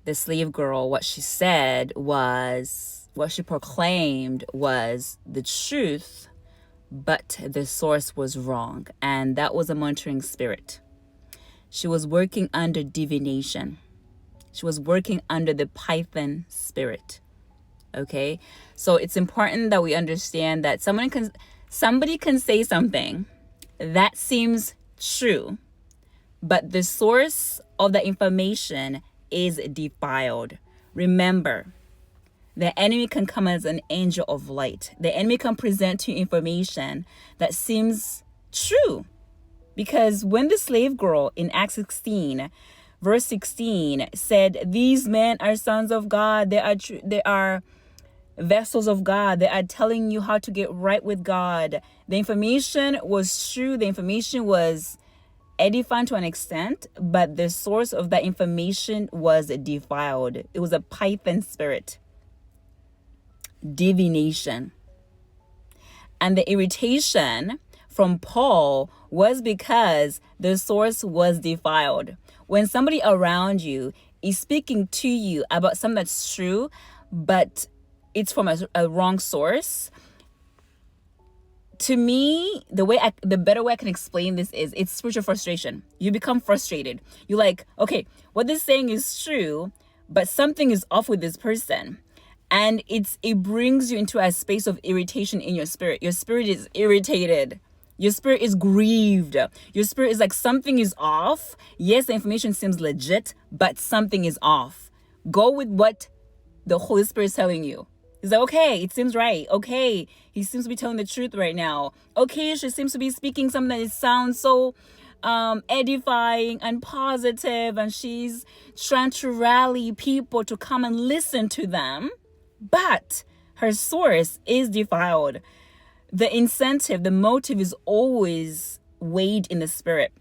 the slave girl, what she said was, what she proclaimed was the truth, but the source was wrong. And that was a monitoring spirit. She was working under divination. She was working under the Python spirit. Okay? So it's important that we understand that somebody can say something that seems true, but the source of the information is defiled. Remember, the enemy can come as an angel of light. The enemy can present to you information that seems true. Because when the slave girl in Acts 16, verse 16 said, these men are sons of God. They are vessels of God. They are telling you how to get right with God. The information was true. The information was edifying to an extent, but the source of that information was defiled. It was a Python spirit. Divination. And the irritation from Paul was because the source was defiled. When somebody around you is speaking to you about something that's true, but it's from a wrong source, to me, the better way I can explain this is it's spiritual frustration. You become frustrated. You're like, okay, what this saying is true, but something is off with this person. And it brings you into a space of irritation in your spirit. Your spirit is irritated. Your spirit is grieved. Your spirit is like, something is off. Yes, the information seems legit, but something is off. Go with what the Holy Spirit is telling you. It's like, okay, it seems right. Okay, he seems to be telling the truth right now. Okay, she seems to be speaking something that sounds so edifying and positive, and she's trying to rally people to come and listen to them. But her source is defiled. The incentive, the motive is always weighed in the spirit.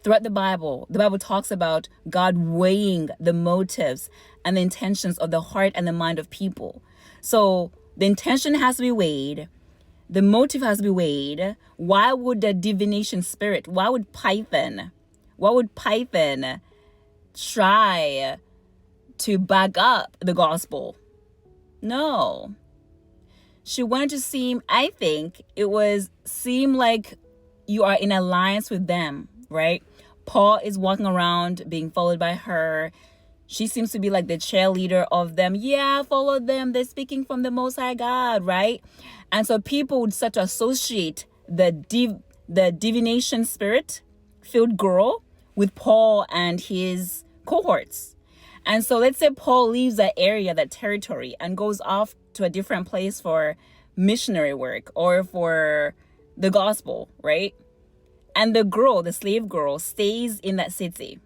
Throughout the Bible talks about God weighing the motives and the intentions of the heart and the mind of people. So the intention has to be weighed. The motive has to be weighed. Why would the divination spirit, why would Python try to back up the gospel? No. She wanted to seem like you are in alliance with them, right? Paul is walking around being followed by her. She seems to be like the cheerleader of them. Yeah, follow them. They're speaking from the Most High God, right? And so people would start to associate the divination spirit filled girl with Paul and his cohorts. And so let's say Paul leaves that area, that territory, and goes off to a different place for missionary work or for the gospel, right? And the slave girl, stays in that city.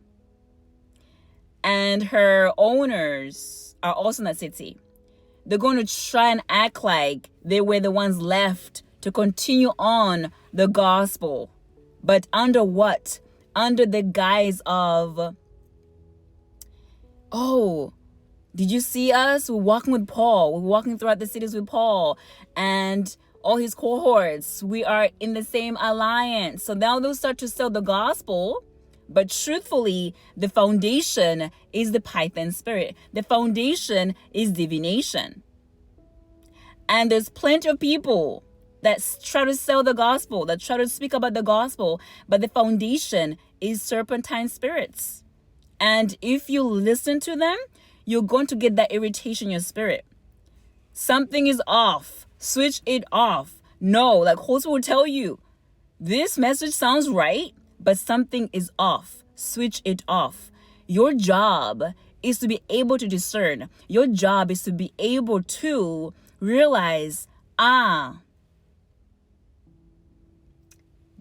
And her owners are also in that city. They're going to try and act like they were the ones left to continue on the gospel. But under what? Under the guise of, oh, did you see us? We're walking with Paul. We're walking throughout the cities with Paul and all his cohorts. We are in the same alliance. So now they'll start to sell the gospel. But truthfully, the foundation is the Python spirit. The foundation is divination. And there's plenty of people that try to sell the gospel, that try to speak about the gospel, but the foundation is serpentine spirits. And if you listen to them, you're going to get that irritation in your spirit. Something is off. Switch it off. No, like Holy Spirit will tell you, this message sounds right, but something is off. Switch it off. Your job is to be able to discern. Your job is to be able to realize,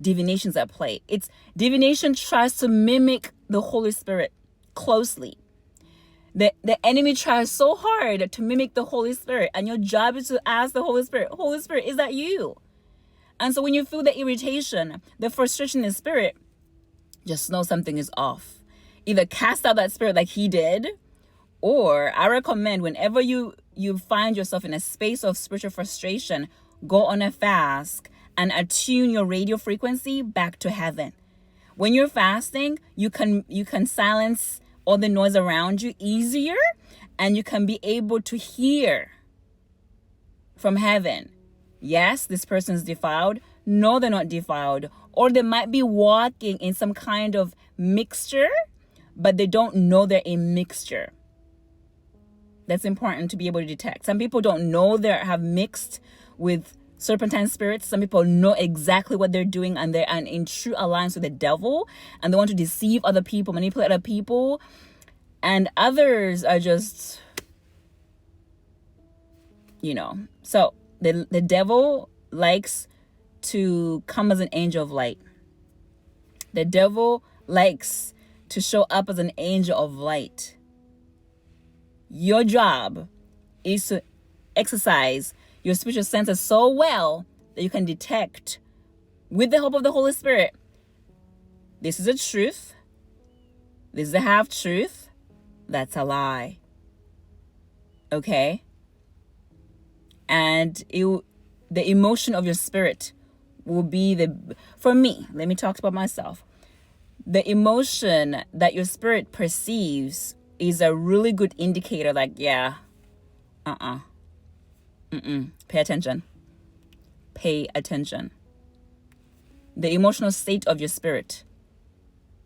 divination's at play. Divination tries to mimic the Holy Spirit closely. The enemy tries so hard to mimic the Holy Spirit, and your job is to ask the Holy Spirit, is that you? And so when you feel the irritation, the frustration in the spirit, just know something is off. Either cast out that spirit like he did, or I recommend whenever you find yourself in a space of spiritual frustration, go on a fast and attune your radio frequency back to heaven. When you're fasting, you can silence all the noise around you easier, and you can be able to hear from heaven. Yes, this person is defiled. No, they're not defiled. Or they might be walking in some kind of mixture, but they don't know they're a mixture. That's important to be able to detect. Some people don't know they have mixed with serpentine spirits. Some people know exactly what they're doing, and they're in true alliance with the devil, and they want to deceive other people, manipulate other people. And others are just, So the devil likes to come as an angel of light. The devil likes to show up as an angel of light. Your job is to exercise your spiritual senses so well that you can detect, with the help of the Holy Spirit, this is a truth, this is a half-truth, that's a lie. Okay? And the emotion of your spirit will be for me, let me talk about myself. The emotion that your spirit perceives is a really good indicator, like, yeah, pay attention. Pay attention. The emotional state of your spirit.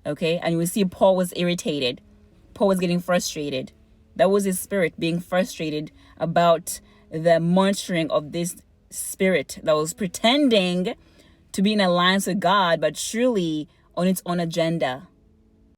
Okay? And we see Paul was irritated. Paul was getting frustrated. That was his spirit being frustrated about the monitoring of this spirit that was pretending to be in alliance with God, but truly on its own agenda.